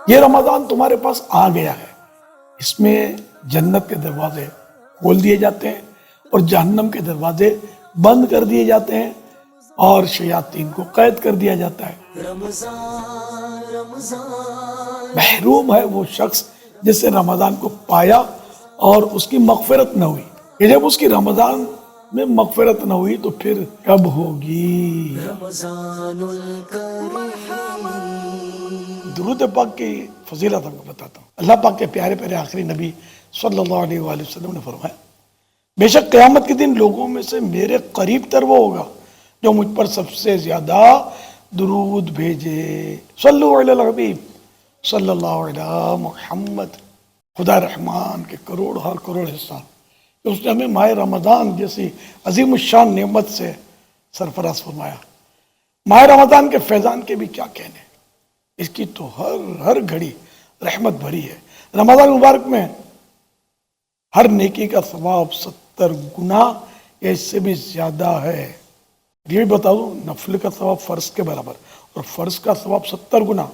یہ رمضان تمہارے پاس آ گیا ہے، اس میں جنت کے دروازے کھول دیے جاتے ہیں اور جہنم کے دروازے بند کر دیے جاتے ہیں اور شیاطین کو قید کر دیا جاتا ہے۔ محروم ہے وہ شخص جس سے رمضان کو پایا اور اس کی مغفرت نہ ہوئی، کہ جب اس کی رمضان میں مغفرت نہ ہوئی تو پھر کب ہوگی؟ درود پاک کی فضیلت ہم کو بتاتا ہوں۔ اللہ پاک کے پیارے پیارے آخری نبی صلی اللہ علیہ وآلہ وسلم نے فرمایا، بے شک قیامت کے دن لوگوں میں سے میرے قریب تر وہ ہوگا جو مجھ پر سب سے زیادہ درود بھیجے۔ صلو علی الحبیب صلی اللہ علیہ محمد۔ خدا رحمان کے کروڑ ہر کروڑ حصہ کہ اس نے ہمیں ماہ رمضان جیسی عظیم الشان نعمت سے سرفراز فرمایا۔ ماہ رمضان کے فیضان کے بھی کیا کہنے، اس کی تو ہر گھڑی رحمت بھری ہے۔ رمضان مبارک میں ہر نیکی کا ثواب 70 گنا یا اس سے بھی زیادہ ہے۔ یہ بھی بتا دوں، نفل کا ثواب فرض کے برابر اور فرض کا ثواب 70 گنا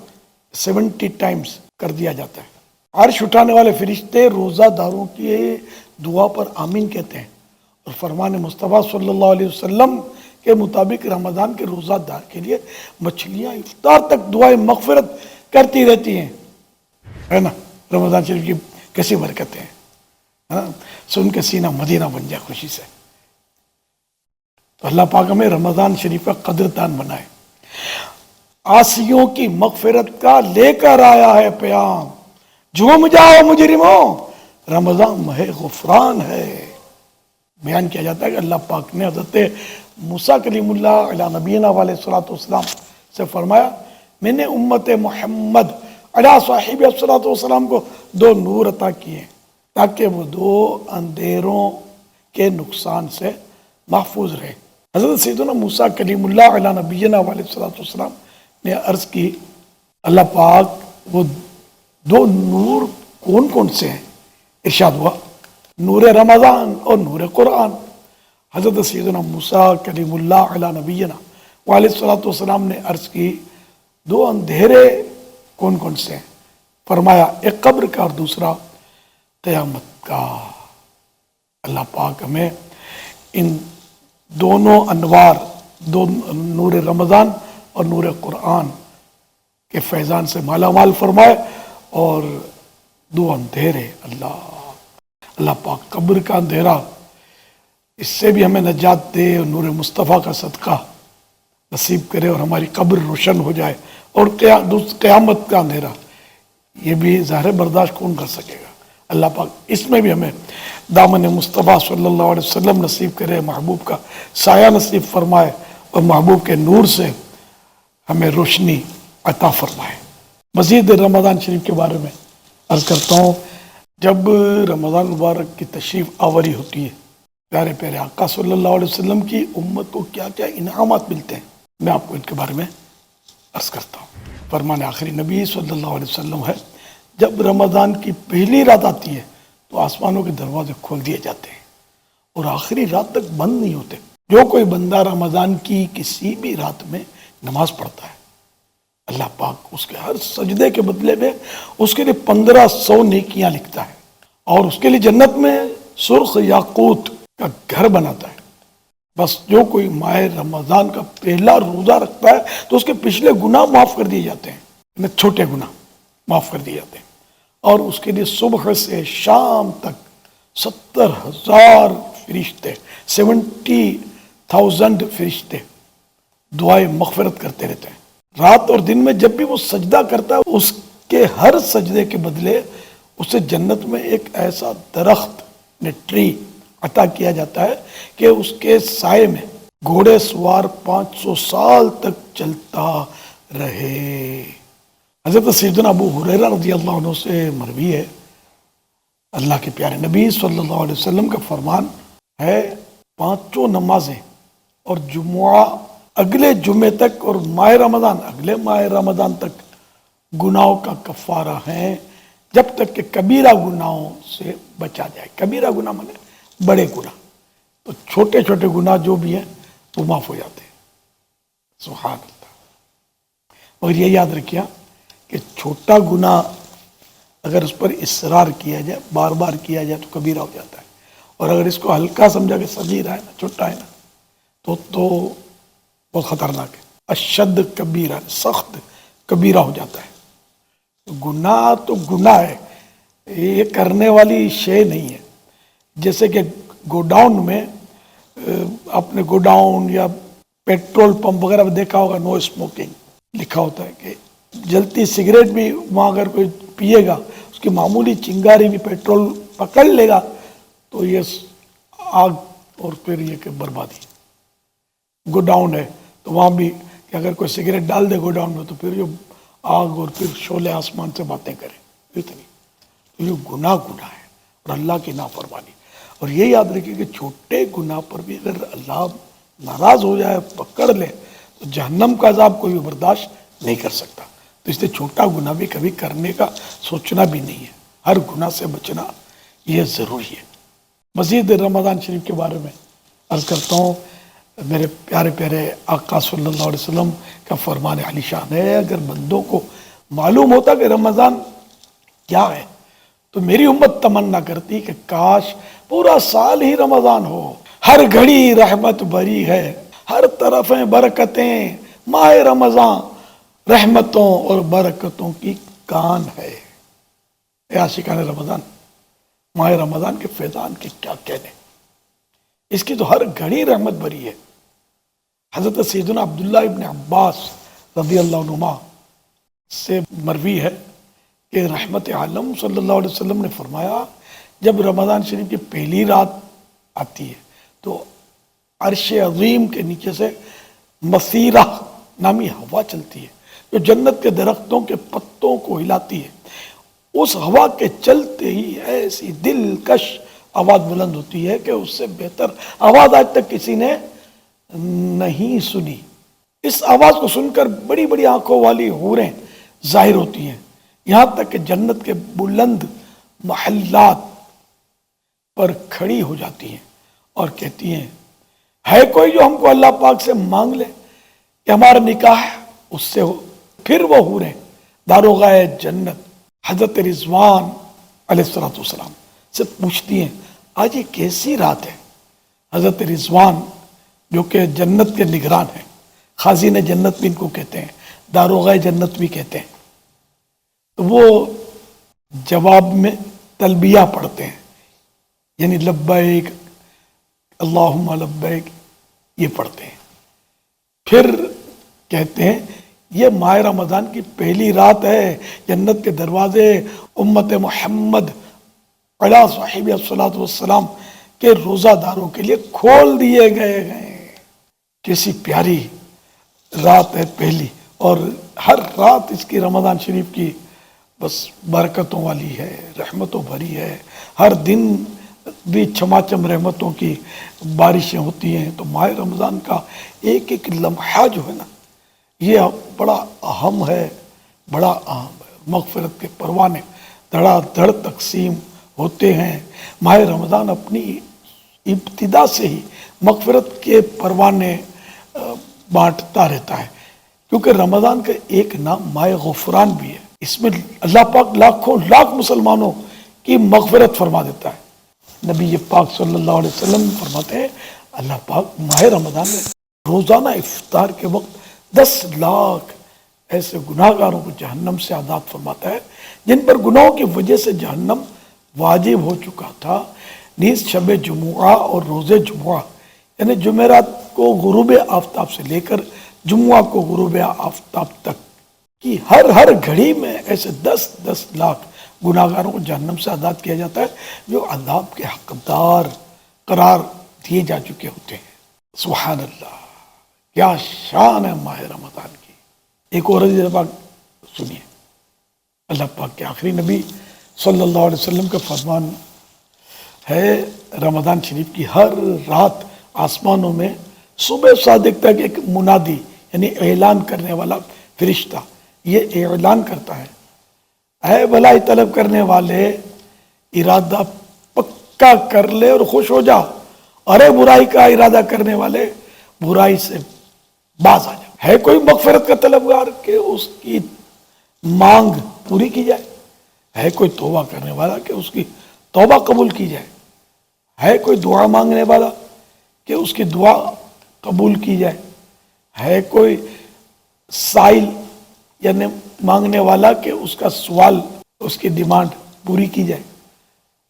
70 ٹائمز کر دیا جاتا ہے۔ عرش اٹھانے والے فرشتے روزہ داروں کی دعا پر آمین کہتے ہیں، اور فرمان مصطفیٰ صلی اللہ علیہ وسلم کے مطابق رمضان کے روزہ دار کے لیے مچھلیاں افطار تک دعائیں مغفرت کرتی رہتی ہیں، ہے نا؟ رمضان شریف کی کیسی برکتیں ہیں، سن کے سینہ مدینہ بن جائے خوشی سے۔ تو اللہ پاک ہمیں رمضان شریف کا قدردان بنائے۔ عاصیوں کی مغفرت کا لے کر آیا ہے پیام، جھوم جاؤ مجرموں رمضان ماہ غفران ہے۔ بیان کیا جاتا ہے کہ اللہ پاک نے حضرت موسیٰ کلیم اللہ علیہ نبینا علیہ الصلوۃ والسلام سے فرمایا، میں نے امت محمد علیہ صاحب الصلوۃ والسلام کو 2 نور عطا کیے تاکہ وہ 2 اندھیروں کے نقصان سے محفوظ رہے۔ حضرت سیدنا موسیٰ کلیم اللہ علیہ نبینا علیہ الصلوۃ والسلام نے عرض کی، اللہ پاک وہ 2 نور کون کون سے ہیں؟ ارشاد ہوا، نور رمضان اور نور قرآن۔ حضرت سیدنا موسیٰ کلیم اللہ علیہ نبینا علیہ الصلوۃ والسلام نے عرض کی، 2 اندھیرے کون کون سے ہیں؟ فرمایا، ایک قبر کا اور دوسرا قیامت کا۔ اللہ پاک ہمیں ان دونوں انوار، نور رمضان اور نور قرآن کے فیضان سے مالا مال فرمائے، اور 2 اندھیرے اللہ پاک قبر کا اندھیرا اس سے بھی ہمیں نجات دے، اور نور مصطفیٰ کا صدقہ نصیب کرے اور ہماری قبر روشن ہو جائے، اور قیامت کا اندھیرا یہ بھی ظاہر برداشت کون کر سکے گا۔ اللہ پاک اس میں بھی ہمیں دامن مصطفیٰ صلی اللہ علیہ وسلم نصیب کرے، محبوب کا سایہ نصیب فرمائے، اور محبوب کے نور سے ہمیں روشنی عطا فرمائے۔ مزید رمضان شریف کے بارے میں عرض کرتا ہوں، جب رمضان مبارک کی تشریف آوری ہوتی ہے، پیارے پیارے آقا صلی اللہ علیہ وسلم کی امت کو کیا کیا انعامات ملتے ہیں، میں آپ کو ان کے بارے میں عرض کرتا ہوں۔ فرمان آخری نبی صلی اللہ علیہ وسلم ہے، جب رمضان کی پہلی رات آتی ہے تو آسمانوں کے دروازے کھول دیے جاتے ہیں اور آخری رات تک بند نہیں ہوتے۔ جو کوئی بندہ رمضان کی کسی بھی رات میں نماز پڑھتا ہے، اللہ پاک اس کے ہر سجدے کے بدلے میں اس کے لیے 1500 نیکیاں لکھتا ہے، اور اس کے لیے جنت میں سرخ یاقوت کا گھر بناتا ہے۔ بس جو کوئی ماہ رمضان کا پہلا روزہ رکھتا ہے تو اس کے پچھلے گناہ معاف کر دیے جاتے ہیں، چھوٹے گناہ معاف کر دیے جاتے ہیں، اور اس کے لیے صبح سے شام تک 70,000 فرشتے 70,000 فرشتے دعائیں مغفرت کرتے رہتے ہیں۔ رات اور دن میں جب بھی وہ سجدہ کرتا ہے، اس کے ہر سجدے کے بدلے اسے جنت میں ایک ایسا درخت ٹری عطا کیا جاتا ہے کہ اس کے سائے میں گھوڑے سوار 500 سال تک چلتا رہے۔ حضرت سیدنا ابو ہریرہ رضی اللہ عنہ سے مروی ہے، اللہ کے پیارے نبی صلی اللہ علیہ وسلم کا فرمان ہے، 5 نمازیں اور جمعہ اگلے جمعے تک اور ماہ رمضان اگلے ماہ رمضان تک گناہوں کا کفارہ ہیں، جب تک کہ کبیرہ گناہوں سے بچا جائے۔ کبیرہ گناہ مانے بڑے گناہ، تو چھوٹے چھوٹے گناہ جو بھی ہیں وہ معاف ہو جاتے ہیں۔ سبحان اللہ۔ اور یہ یاد رکھیا کہ چھوٹا گناہ اگر اس پر اصرار کیا جائے، بار بار کیا جائے، تو کبیرہ ہو جاتا ہے، اور اگر اس کو ہلکا سمجھا کہ صغیرہ ہے نا، چھوٹا ہے نا، تو بہت خطرناک ہے۔ اشد کبیرہ، سخت کبیرہ ہو جاتا ہے۔ گناہ تو گناہ ہے، یہ کرنے والی شے نہیں ہے۔ جیسے کہ گوڈاؤن میں آپ نے گوڈاؤن یا پیٹرول پمپ وغیرہ میں دیکھا ہوگا نو اسموکنگ لکھا ہوتا ہے، کہ جلتی سگریٹ بھی وہاں اگر کوئی پیے گا، اس کی معمولی چنگاری بھی پیٹرول پکڑ لے گا تو یہ آگ اور پھر یہ کہ بربادی۔ گوڈاؤن ہے تو وہاں بھی کہ اگر کوئی سگریٹ ڈال دے گوڈاؤن میں تو پھر یہ آگ اور پھر شعلے آسمان سے باتیں کرے، اتنی۔ تو یہ گناہ ہے اور اللہ کی نافرمانی۔ اور یہ یاد رکھیے کہ چھوٹے گناہ پر بھی اگر اللہ ناراض ہو جائے، پکڑ لے، تو جہنم کا عذاب کوئی بھی برداشت نہیں کر سکتا۔ تو اس لیے چھوٹا گناہ بھی کبھی کرنے کا سوچنا بھی نہیں ہے، ہر گناہ سے بچنا یہ ضروری ہے۔ مزید رمضان شریف کے بارے میں عرض کرتا ہوں، میرے پیارے پیارے آقا صلی اللہ علیہ وسلم کا فرمان علی شان ہے، اگر بندوں کو معلوم ہوتا کہ رمضان کیا ہے تو میری امت تمنا کرتی کہ کاش پورا سال ہی رمضان ہو، ہر گھڑی رحمت بری ہے، ہر طرف برکتیں، ماہ رمضان رحمتوں اور برکتوں کی کان ہے۔ اے عاشقان رمضان، ماہ رمضان کے فیضان کے کیا کہنے، اس کی تو ہر گھڑی رحمت بری ہے۔ حضرت سیدنا عبداللہ ابن عباس رضی اللہ عنہما سے مروی ہے کہ رحمت عالم صلی اللہ علیہ وسلم نے فرمایا، جب رمضان شریف کی پہلی رات آتی ہے تو عرش عظیم کے نیچے سے مسیرہ نامی ہوا چلتی ہے جو جنت کے درختوں کے پتوں کو ہلاتی ہے۔ اس ہوا کے چلتے ہی ایسی دلکش آواز بلند ہوتی ہے کہ اس سے بہتر آواز آج تک کسی نے نہیں سنی۔ اس آواز کو سن کر بڑی بڑی آنکھوں والی حوریں ظاہر ہوتی ہیں، یہاں تک کہ جنت کے بلند محلات پر کھڑی ہو جاتی ہیں اور کہتی ہیں، ہے کوئی جو ہم کو اللہ پاک سے مانگ لے کہ ہمارا نکاح اس سے ہو۔ پھر وہ حوریں داروغہ جنت حضرت رضوان علیہ السلام سے پوچھتی ہیں، آج یہ کیسی رات ہے؟ حضرت رضوان جو کہ جنت کے نگران ہیں، خازن جنت بھی ان کو کہتے ہیں، داروغہ جنت بھی کہتے ہیں، تو وہ جواب میں تلبیہ پڑھتے ہیں، یعنی لبیک اللہم لبیک یہ پڑھتے ہیں۔ پھر کہتے ہیں یہ ماہ رمضان کی پہلی رات ہے، جنت کے دروازے امت محمد علیہ صاحب الصلاۃ والسلام کے روزہ داروں کے لیے کھول دیے گئے ہیں۔ کیسی پیاری رات ہے پہلی، اور ہر رات اس کی رمضان شریف کی بس برکتوں والی ہے، رحمتوں بھری ہے۔ ہر دن بھی چھماچم رحمتوں کی بارشیں ہوتی ہیں۔ تو ماہ رمضان کا ایک ایک لمحہ جو ہے نا، یہ بڑا اہم ہے، بڑا اہم ہے۔ مغفرت کے پروانے دھڑا دھڑ تقسیم ہوتے ہیں۔ ماہ رمضان اپنی ابتدا سے ہی مغفرت کے پروانے بانٹتا رہتا ہے، کیونکہ رمضان کا ایک نام ماہ غفران بھی ہے۔ اس میں اللہ پاک لاکھوں لاکھ مسلمانوں کی مغفرت فرما دیتا ہے۔ نبی پاک صلی اللہ علیہ وسلم فرماتے ہیں، اللہ پاک ماہ رمضان میں روزانہ افطار کے وقت 10 لاکھ ایسے گناہ گاروں کو جہنم سے آزاد فرماتا ہے جن پر گناہوں کی وجہ سے جہنم واجب ہو چکا تھا۔ نیز شب جمعہ اور روز جمعہ، یعنی جمعرات کو غروب آفتاب سے لے کر جمعہ کو غروب آفتاب تک کی ہر گھڑی میں ایسے 10 لاکھ گناہ گاروں کو جہنم سے آزاد کیا جاتا ہے جو عذاب کے حقدار قرار دیے جا چکے ہوتے ہیں۔ سبحان اللہ، کیا شان ہے ماہ رمضان کی۔ ایک اور حدیث پاک سنیے، اللہ پاک کے آخری نبی صلی اللہ علیہ وسلم کا فرمان ہے، رمضان شریف کی ہر رات آسمانوں میں صبح صادق تک ایک منادی یعنی اعلان کرنے والا فرشتہ یہ اعلان کرتا ہے، اے بھلائی طلب کرنے والے، ارادہ پکا کر لے اور خوش ہو جا، ارے برائی کا ارادہ کرنے والے، برائی سے باز آ جا۔ ہے کوئی مغفرت کا طلبگار کہ اس کی مانگ پوری کی جائے؟ ہے کوئی توبہ کرنے والا کہ اس کی توبہ قبول کی جائے؟ ہے کوئی دعا مانگنے والا کہ اس کی دعا قبول کی جائے؟ ہے کوئی سائل یعنی مانگنے والا کہ اس کا سوال، اس کی ڈیمانڈ پوری کی جائے؟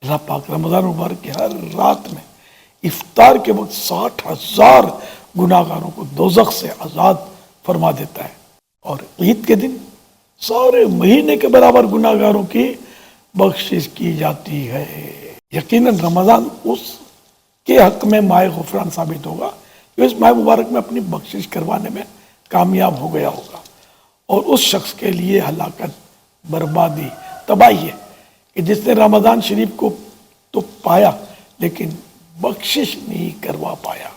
اللہ پاک رمضان مبارک کی ہر رات میں افطار کے وقت 60,000 گناہگاروں کو دوزخ سے آزاد فرما دیتا ہے، اور عید کے دن سارے مہینے کے برابر گناہگاروں کی بخشش کی جاتی ہے۔ یقیناً رمضان اس کے حق میں ماہ غفران ثابت ہوگا جو اس ماہ مبارک میں اپنی بخشش کروانے میں کامیاب ہو گیا ہوگا، اور اس شخص کے لیے ہلاکت، بربادی، تباہی ہے کہ جس نے رمضان شریف کو تو پایا لیکن بخشش نہیں کروا پایا۔